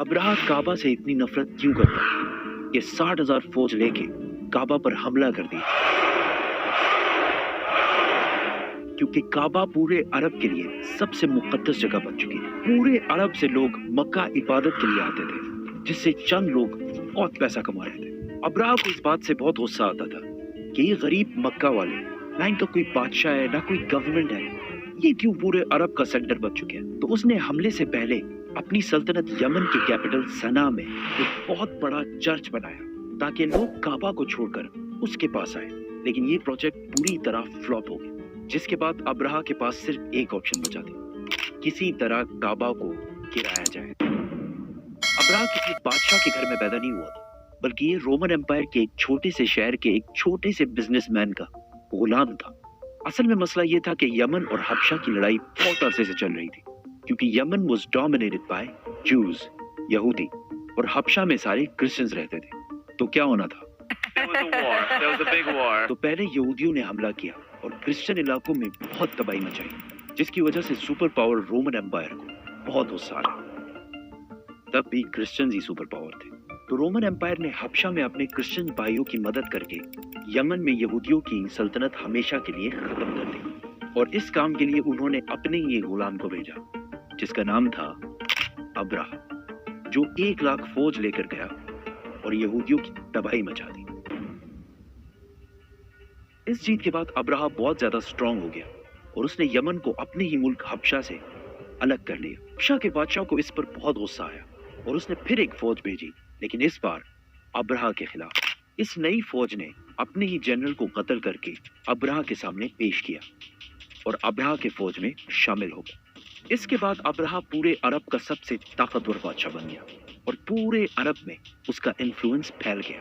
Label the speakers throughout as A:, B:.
A: Abraha काबा से इतनी नफरत क्यों करता है कि 60,000 फौज लेके काबा पर हमला कर दिया? क्योंकि काबा पूरे अरब के लिए सबसे मुकद्दस जगह बन चुकी थी। पूरे अरब से लोग मक्का इबादत के लिए आते थे, जिससे चंद लोग बहुत पैसा कमा रहे थे। अब्राहा को इस बात से बहुत गुस्सा आता था कि ये गरीब मक्का वाले, ना इनका कोई बादशाह है, ना कोई गवर्नमेंट है, ये क्यों पूरे अरब का सेंटर बन चुके हैं। तो उसने हमले से पहले अपनी सल्तनत यमन के कैपिटल सना में एक बहुत बड़ा चर्च बनाया ताकि लोग काबा को छोड़कर उसके पास आए। लेकिन ये प्रोजेक्ट पूरी तरह फ्लॉप हो गया, जिसके बाद अब्राहा के पास सिर्फ एक ऑप्शन बचा था, किसी तरह काबा को गिराया जाए। अब्राहा किसी बादशाह के घर में पैदा नहीं हुआ था, बल्कि ये रोमन एम्पायर के एक छोटे से शहर के एक छोटे से बिजनेसमैन का गुलाम था। असल में मसला ये था कि यमन और हबशा की लड़ाई बहुत अरसे से चल रही थी, क्योंकि यमन वाज डोमिनेटेड बाय जूज, यहूदी, और हबशा में सारे क्रिश्चियंस रहते थे। तो क्या होना था? तो पहले यहूदियों ने हमला किया और क्रिश्चियन इलाकों में बहुत तबाही मचाई, जिसकी वजह से सुपर पावर रोमन एम्पायर को बहुत गुस्सा आया। तब भी क्रिश्चियंस ही सुपर पावर थे, तो रोमन एम्पायर ने हबशा में अपने क्रिश्चियन भाइयों की मदद करके यमन में यहूदियों की सल्तनत हमेशा के लिए खत्म कर दी। और इस काम के लिए उन्होंने अपने ही गुलाम को भेजा, जिसका नाम था अब्राहा, जो 1 लाख फौज लेकर गया और यहूदियों की तबाही मचा दी। इस जीत के बाद अब्राहा बहुत ज्यादा स्ट्रांग हो गया और उसने यमन को अपने ही मुल्क हबशा से अलग कर लिया। हबशा के बादशाह को इस पर बहुत गुस्सा आया और उसने फिर एक फौज भेजी, लेकिन इस बार अब्राहा के खिलाफ। इस नई फौज ने अपने ही जनरल को कत्ल करके अब्राहा के सामने पेश किया और अब्राहा के फौज में शामिल हो गया। इसके बाद अब्राहा पूरे अरब का सबसे ताकतवर बादशाह बन गया और पूरे अरब में उसका इन्फ्लुएंस फैल गया।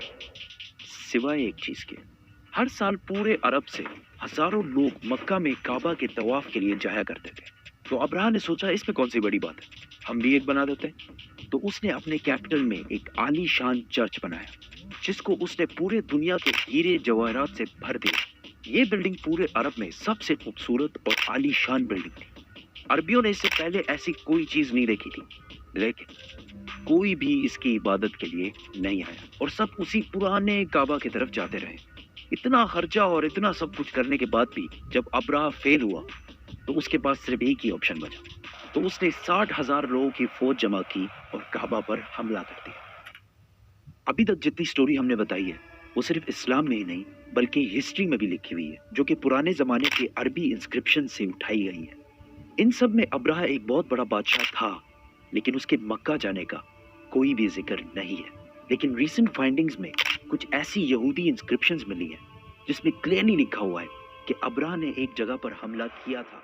A: सिवाय एक चीज के, हर साल पूरे अरब से हजारों लोग मक्का में काबा के तवाफ के लिए जाया करते थे। तो अब्राहा ने सोचा इसमें कौन सी बड़ी बात है, हम भी एक बना देते हैं। तो उसने अपने कैपिटल में एक आलीशान चर्च बनाया, जिसको उसने पूरे दुनिया के हीरे जवाहरात से भर दिया। ये बिल्डिंग पूरे अरब में सबसे खूबसूरत और आलीशान बिल्डिंग थी। अरबियों ने इससे पहले ऐसी कोई चीज नहीं देखी थी, लेकिन कोई भी इसकी इबादत के लिए नहीं आया और सब उसी पुराने काबा की तरफ जाते रहे। इतना खर्चा और इतना सब कुछ करने के बाद भी जब अब्राहा फेल हुआ, तो उसके पास सिर्फ एक ही ऑप्शन बचा। तो उसने 60,000 लोगों की फौज जमा की और काबा पर हमला कर दिया। अभी तक जितनी स्टोरी हमने बताई है, वो सिर्फ इस्लाम में ही नहीं बल्कि हिस्ट्री में भी लिखी हुई है, जो कि पुराने जमाने के अरबी इंस्क्रिप्शन से उठाई गई है। इन सब में अब्राहा एक बहुत बड़ा बादशाह था, लेकिन उसके मक्का जाने का कोई भी जिक्र नहीं है। लेकिन रीसेंट फाइंडिंग्स में कुछ ऐसी यहूदी इंस्क्रिप्शंस मिली है जिसमें क्लियरली लिखा हुआ है कि अब्राहा ने एक जगह पर हमला किया था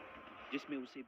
A: जिसमें उसे